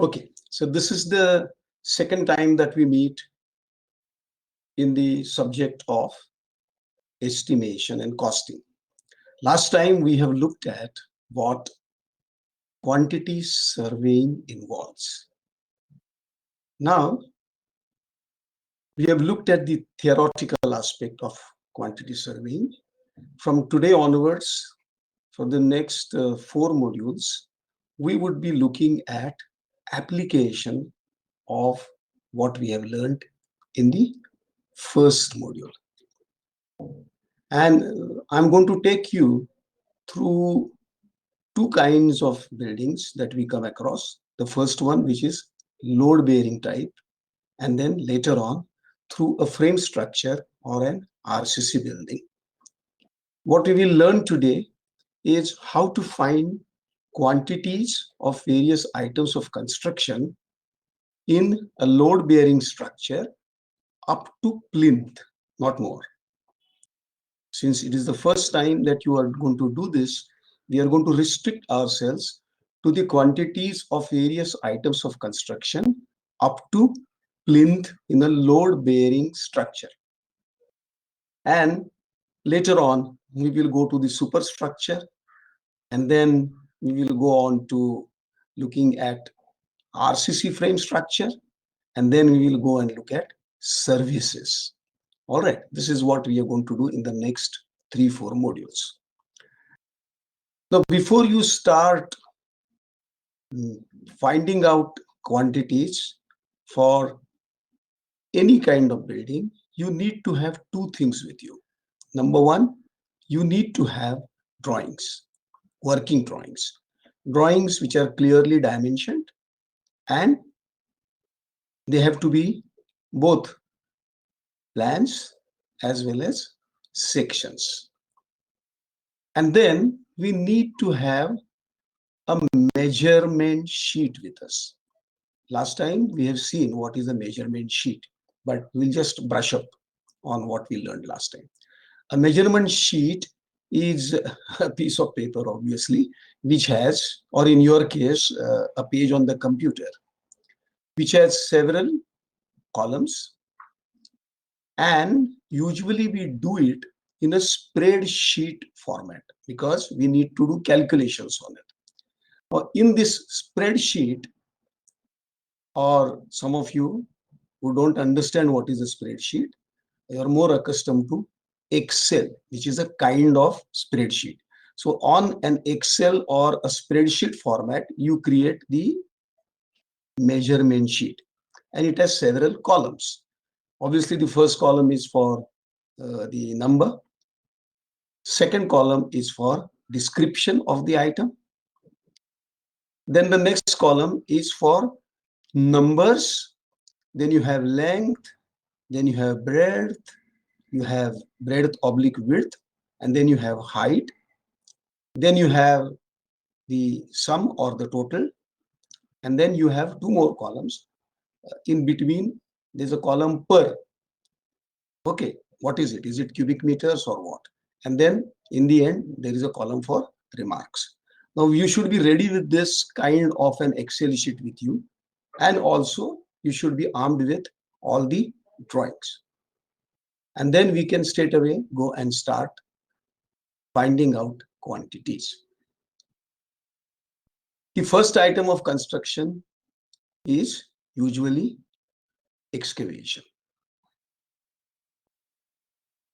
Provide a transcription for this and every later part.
Okay, so this is the second time that we meet in the subject of estimation and costing. Last time we have looked at what quantity surveying involves. Now we have looked at the theoretical aspect of quantity surveying. From today onwards, for the next 4 modules, we would be looking at application of what we have learned in the first module. And I'm going to take you through two kinds of buildings that we come across. The first one, which is load bearing type, and then later on through a frame structure or an RCC building. What we will learn today is how to find quantities of various items of construction in a load bearing structure up to plinth, not more. Since it is the first time that you are going to do this, we are going to restrict ourselves to the quantities of various items of construction up to plinth in a load bearing structure. And later on, we will go to the superstructure, and then we will go on to looking at RCC frame structure, and then we will go and look at services. All right, this is what we are going to do in the next 3-4 modules. Now, before you start finding out quantities for any kind of building, you need to have two things with you. Number one, you need to have drawings, working drawings which are clearly dimensioned, and they have to be both plans as well as sections. And then we need to have a measurement sheet with us. Last time we have seen what is a measurement sheet, but we'll just brush up on what we learned last time. A measurement sheet is a piece of paper, obviously, which has, or in your case, a page on the computer, which has several columns. And usually we do it in a spreadsheet format because we need to do calculations on it. Now, in this spreadsheet, or some of you who don't understand what is a spreadsheet, you are more accustomed to Excel, which is a kind of spreadsheet. So on an Excel or a spreadsheet format, you create the measurement sheet, and it has several columns. Obviously, the first column is for the number. Second column is for description of the item. Then the next column is for numbers. Then you have length. Then you have breadth. You have breadth oblique width. And then you have height. Then you have the sum or the total. And then you have two more columns. In between, there's a column per. Okay, what is it? Is it cubic meters or what? And then in the end, there is a column for remarks. Now you should be ready with this kind of an Excel sheet with you. And also you should be armed with all the drawings. And then we can straight away go and start finding out quantities. The first item of construction is usually excavation.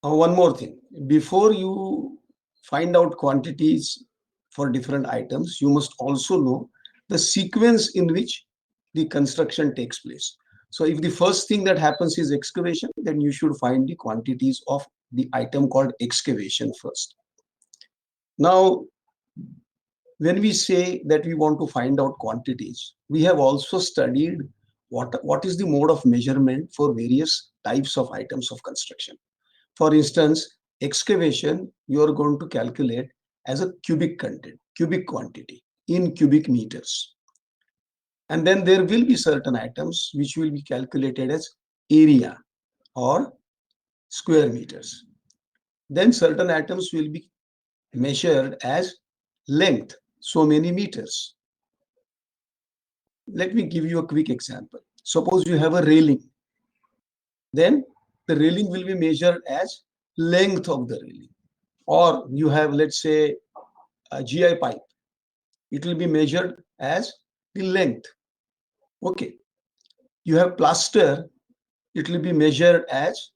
Now, one more thing, before you find out quantities for different items, you must also know the sequence in which the construction takes place. So if the first thing that happens is excavation, then you should find the quantities of the item called excavation first. Now, when we say that we want to find out quantities, we have also studied what is the mode of measurement for various types of items of construction. For instance, excavation, you are going to calculate as a cubic content, cubic quantity in cubic meters. And then there will be certain items which will be calculated as area or square meters. Then certain items will be measured as length, so many meters. Let me give you a quick example. Suppose you have a railing, then the railing will be measured as length of the railing. Or you have, let's say, a GI pipe, it will be measured as the length. Okay. You have plaster, it will be measured as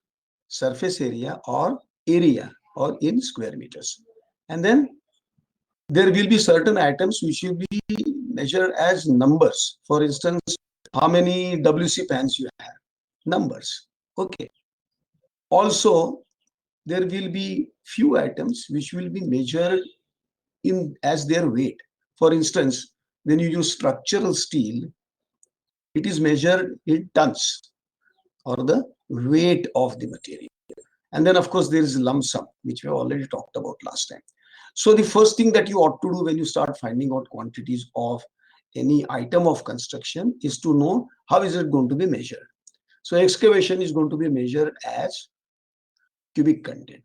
surface area or in square meters. And then there will be certain items which will be measured as numbers. For instance, how many WC pans you have, numbers. Okay. Also, there will be few items which will be measured in as their weight. For instance, when you use structural steel, it is measured in tons or the weight of the material. And then, of course, there is lump sum, which we have already talked about last time. So the first thing that you ought to do when you start finding out quantities of any item of construction is to know how is it going to be measured. So excavation is going to be measured as cubic content.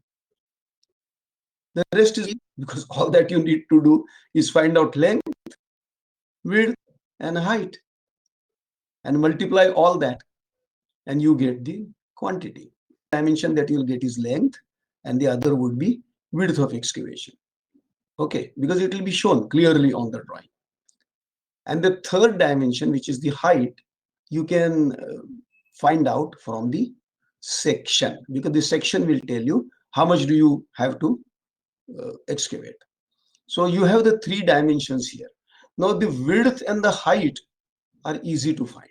The rest is because all that you need to do is find out length, width, and height, and multiply all that, and you get the quantity. Dimension that you'll get is length, and the other would be width of excavation. Okay, because it will be shown clearly on the drawing. And the third dimension, which is the height, you can find out from the section, because the section will tell you how much do you have to excavate. So you have the three dimensions here. Now the width and the height are easy to find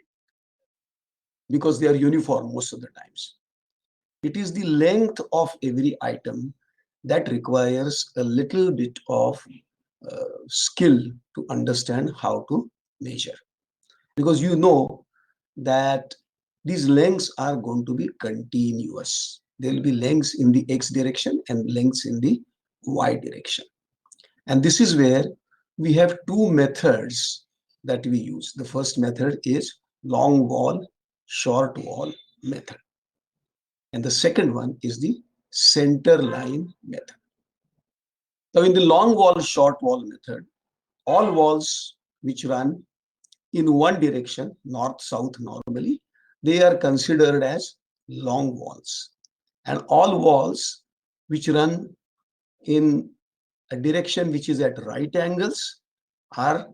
because they are uniform most of the times. It is the length of every item that requires a little bit of skill to understand how to measure. Because you know that these lengths are going to be continuous. There will be lengths in the x direction and lengths in the y direction. And this is where we have two methods that we use. The first method is long wall, short wall method. And the second one is the center line method. Now, in the long wall, short wall method, all walls which run in one direction, north, south normally, they are considered as long walls. And all walls which run in a direction which is at right angles are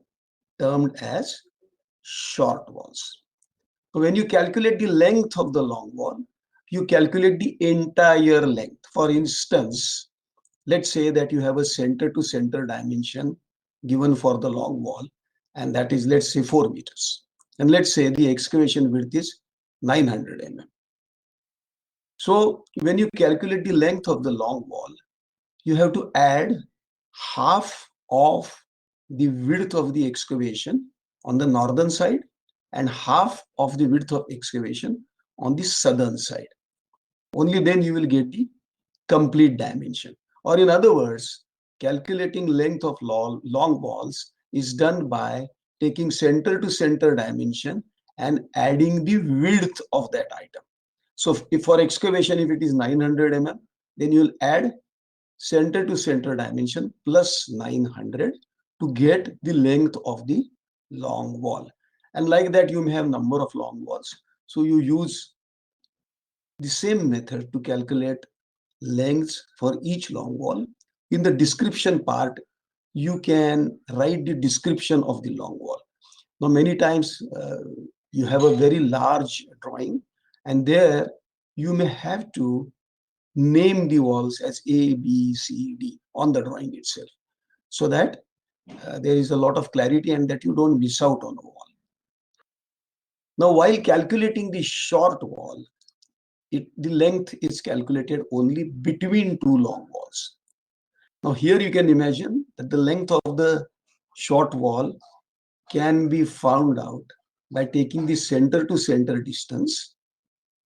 termed as short walls. So when you calculate the length of the long wall, you calculate the entire length. For instance, let's say that you have a center to center dimension given for the long wall, and that is, let's say, 4 meters. And let's say the excavation width is 900 mm. So when you calculate the length of the long wall, you have to add half of the width of the excavation on the northern side and half of the width of excavation on the southern side. Only then you will get the complete dimension. Or in other words, calculating length of long walls is done by taking center to center dimension and adding the width of that item. So if for excavation, if it is 900 mm, then you'll add center to center dimension plus 900 to get the length of the long wall. And like that, you may have number of long walls. So you use the same method to calculate lengths for each long wall. In the description part, you can write the description of the long wall. Now, many times you have a very large drawing, and there you may have to name the walls as A, B, C, D on the drawing itself, so that there is a lot of clarity and that you don't miss out on a wall. Now, while calculating the short wall, the length is calculated only between two long walls. Now here you can imagine that the length of the short wall can be found out by taking the center to center distance,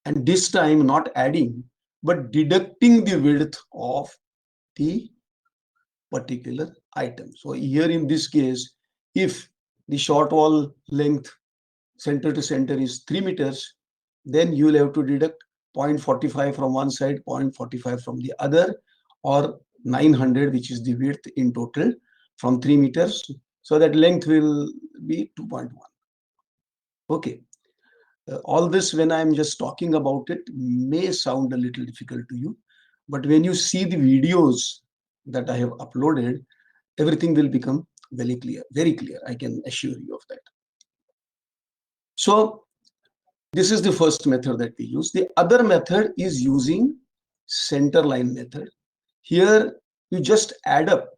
and this time not adding but deducting the width of the particular item. So here in this case, if the short wall length center to center is 3 meters, then you will have to deduct 0.45 from one side, 0.45 from the other, or 900, which is the width in total, from 3 meters. So that length will be 2.1. Okay. All this, when I'm just talking about it, may sound a little difficult to you, but when you see the videos that I have uploaded, everything will become very clear, very clear. I can assure you of that. So this is the first method that we use. The other method is using center line method. Here you just add up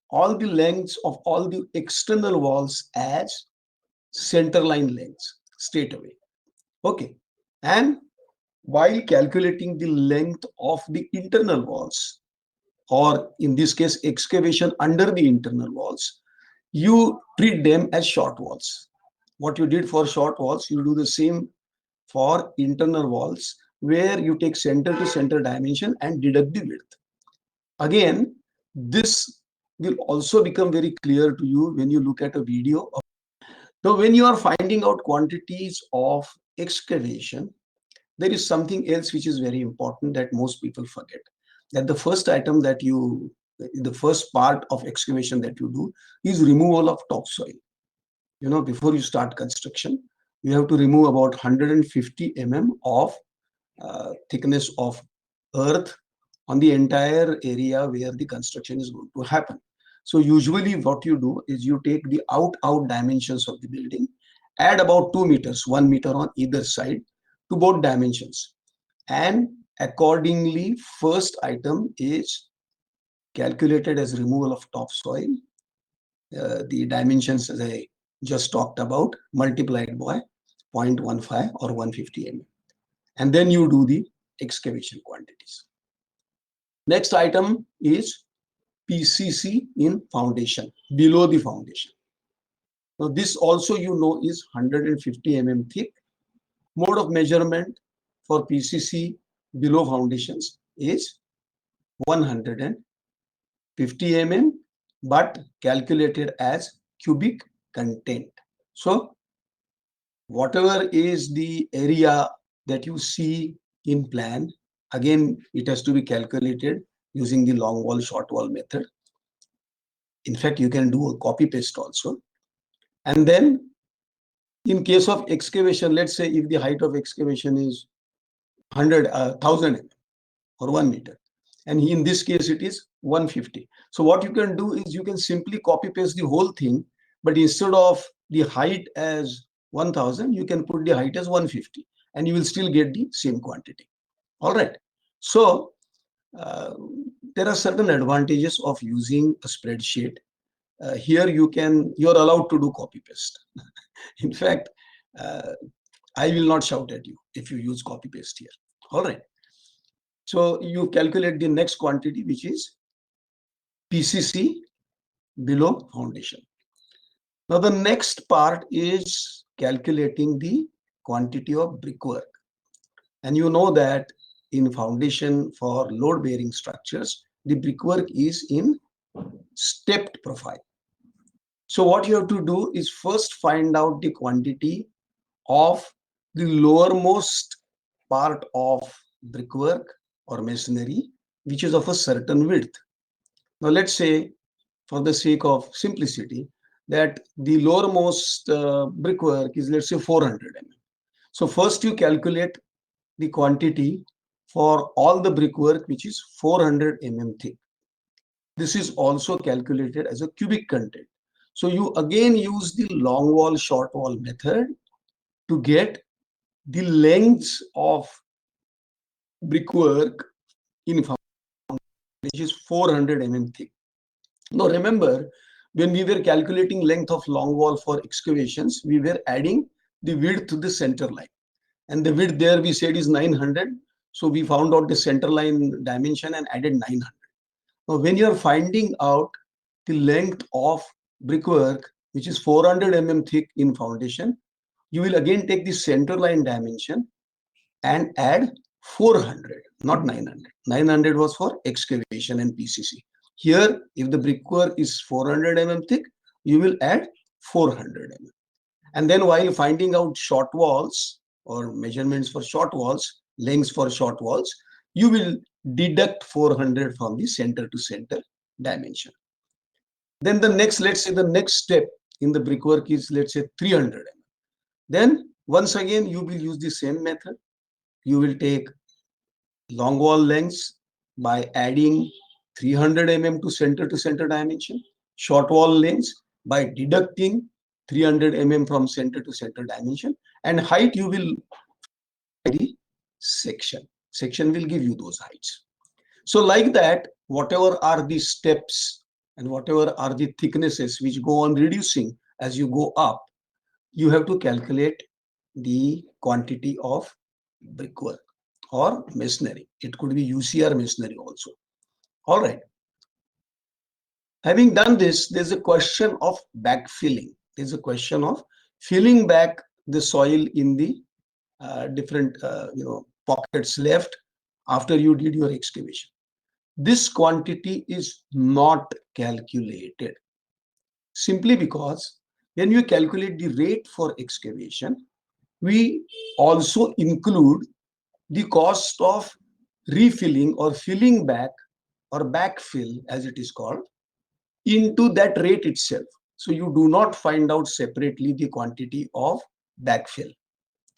all the lengths of all the external walls as center line lengths straight away. Okay. And while calculating the length of the internal walls, or in this case, excavation under the internal walls, you treat them as short walls. What you did for short walls, you do the same for internal walls, where you take center to center dimension and deduct the width. Again, this will also become very clear to you when you look at a video. So when you are finding out quantities of excavation, there is something else which is very important that most people forget. That the first item that you, the first part of excavation that you do is removal of topsoil. You know, before you start construction, you have to remove about 150 mm of thickness of earth on the entire area where the construction is going to happen. So usually what you do is you take the out dimensions of the building, add about 2 meters, 1 meter on either side to both dimensions. And accordingly, first item is calculated as removal of topsoil. The dimensions, as I just talked about, multiplied by 0.15 or 150 mm. And then you do the excavation quantities. Next item is PCC in foundation, below the foundation. Now this also you know is 150 mm thick. Mode of measurement for PCC below foundations is 150 mm, but calculated as cubic content. So whatever is the area that you see in plan, again, it has to be calculated using the long wall, short wall method. In fact, you can do a copy paste also. And then in case of excavation, let's say if the height of excavation is 1,000 mm or 1 meter, and in this case it is 150. So what you can do is you can simply copy paste the whole thing, but instead of the height as 1,000, you can put the height as 150, and you will still get the same quantity. All right. So uh, there are certain advantages of using a spreadsheet. Here you're allowed to do copy paste. In fact, uh, I will not shout at you if you use copy paste here. All right. So you calculate the next quantity, which is PCC below foundation. Now the next part is calculating the quantity of brickwork. And you know that in foundation for load bearing structures, the brickwork is in stepped profile. So what you have to do is first find out the quantity of the lowermost part of brickwork or masonry, which is of a certain width. Now let's say, for the sake of simplicity, that the lowermost brickwork is, let's say, 400 mm. So first you calculate the quantity for all the brickwork which is 400 mm thick. This is also calculated as a cubic content. So you again use the long wall, short wall method to get the lengths of brickwork in foundation, which is 400 mm thick. Now remember, when we were calculating length of long wall for excavations, we were adding the width to the center line. And the width there we said is 900. So we found out the center line dimension and added 900. Now when you are finding out the length of brickwork, which is 400 mm thick in foundation, you will again take the center line dimension and add 400, not 900. 900 was for excavation and PCC. Here, if the brickwork is 400 mm thick, you will add 400 mm. And then while finding out short walls or measurements for short walls, lengths for short walls, you will deduct 400 from the center to center dimension. Then the next, let's say the next step in the brickwork is, let's say, 300 mm. Then Once again, you will use the same method. You will take long wall lengths by adding 300 to center dimension, short wall lengths by deducting 300 from center to center dimension, and height you will the section. Section will give you those heights. So like that, whatever are the steps and whatever are the thicknesses which go on reducing as you go up, you have to calculate the quantity of brickwork or masonry. It could be UCR masonry also. All right. Having done this, there's a question of backfilling. There's a question of filling back the soil in the different pockets left after you did your excavation. This quantity is not calculated simply because when you calculate the rate for excavation, we also include the cost of refilling or filling back or backfill as it is called into that rate itself. So you do not find out separately the quantity of backfill.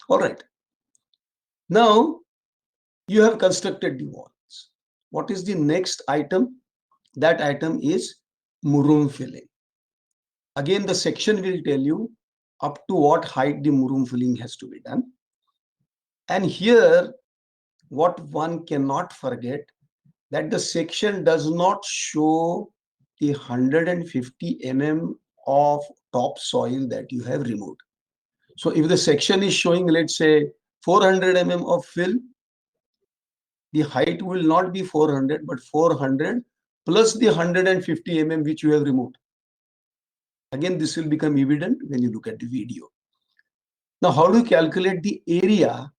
All right. Now you have constructed the walls. What is the next item? That item is murum filling. Again, the section will tell you up to what height the murum filling has to be done. And here, what one cannot forget, that the section does not show the 150 of topsoil that you have removed. So if the section is showing, let's say 400 of fill, the height will not be 400, but 400 plus the 150 which you have removed. Again, this will become evident when you look at the video. Now, how do you calculate the area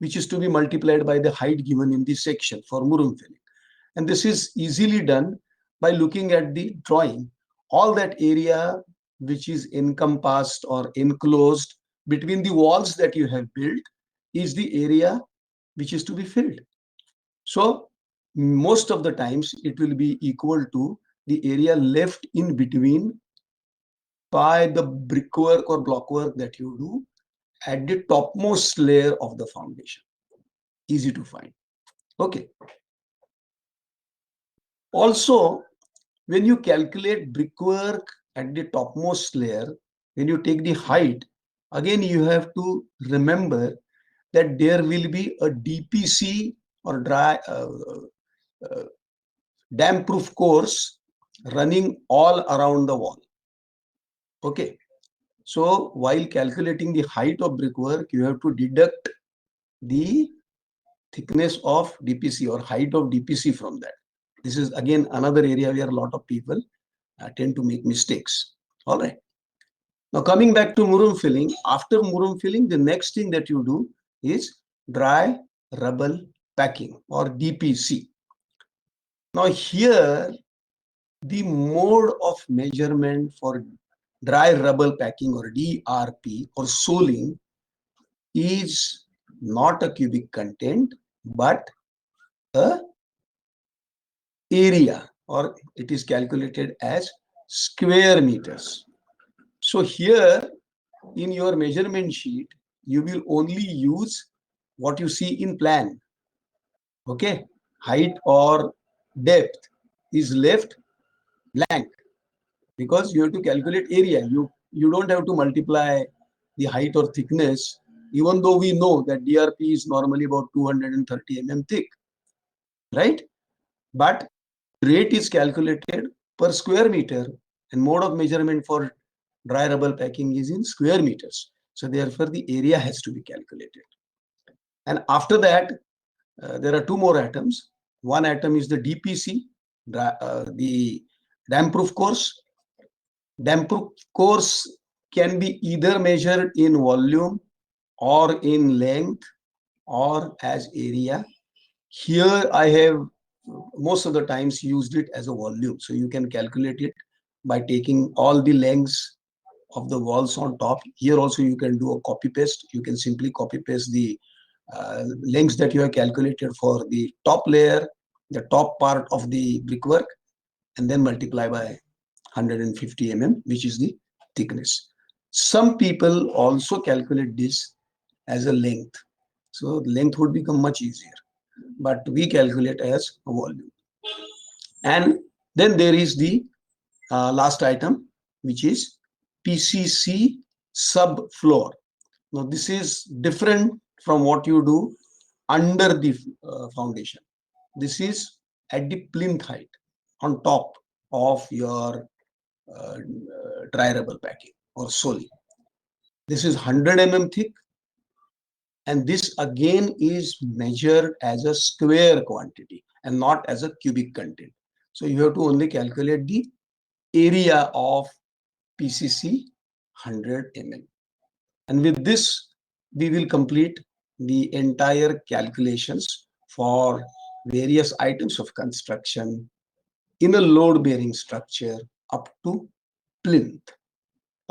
which is to be multiplied by the height given in this section for murum filling? And this is easily done by looking at the drawing. All that area which is encompassed or enclosed between the walls that you have built is the area which is to be filled. So most of the times it will be equal to the area left in between by the brickwork or blockwork that you do at the topmost layer of the foundation. Easy to find. Okay. Also, when you calculate brickwork at the topmost layer, when you take the height, again you have to remember that there will be a DPC or damp proof course running all around the wall. Okay. So while calculating the height of brickwork, you have to deduct the thickness of DPC or height of DPC from that. This is again another area where a lot of people tend to make mistakes. All right. Now coming back to murum filling, after murum filling, the next thing that you do is dry rubble packing or DPC. Now here, the mode of measurement for dry rubble packing or DRP or soling is not a cubic content, but a area, or it is calculated as square meters. So here in your measurement sheet, you will only use what you see in plan. Okay, height or depth is left blank because you have to calculate area. You don't have to multiply the height or thickness, even though we know that DRP is normally about 230 thick, right? But rate is calculated per square meter, and mode of measurement for dry rubble packing is in square meters. So therefore, the area has to be calculated. And after that, there are two more atoms. One atom is the DPC, the damp proof course. Damp proof course can be either measured in volume or in length or as area. Here I have most of the times used it as a volume. So you can calculate it by taking all the lengths of the walls on top. Here also you can do a copy paste. You can simply copy paste the lengths that you have calculated for the top layer, the top part of the brickwork, and then multiply by 150 which is the thickness. Some people also calculate this as a length. So length would become much easier, but we calculate as a volume. And then there is the last item, which is PCC subfloor. Now this is different from what you do under the foundation. This is at the plinth height on top of your dry rubber packing or soli. This is 100 thick, and this again is measured as a square quantity and not as a cubic content. So you have to only calculate the area of PCC 100 And with this, we will complete the entire calculations for various items of construction in a load bearing structure up to plinth.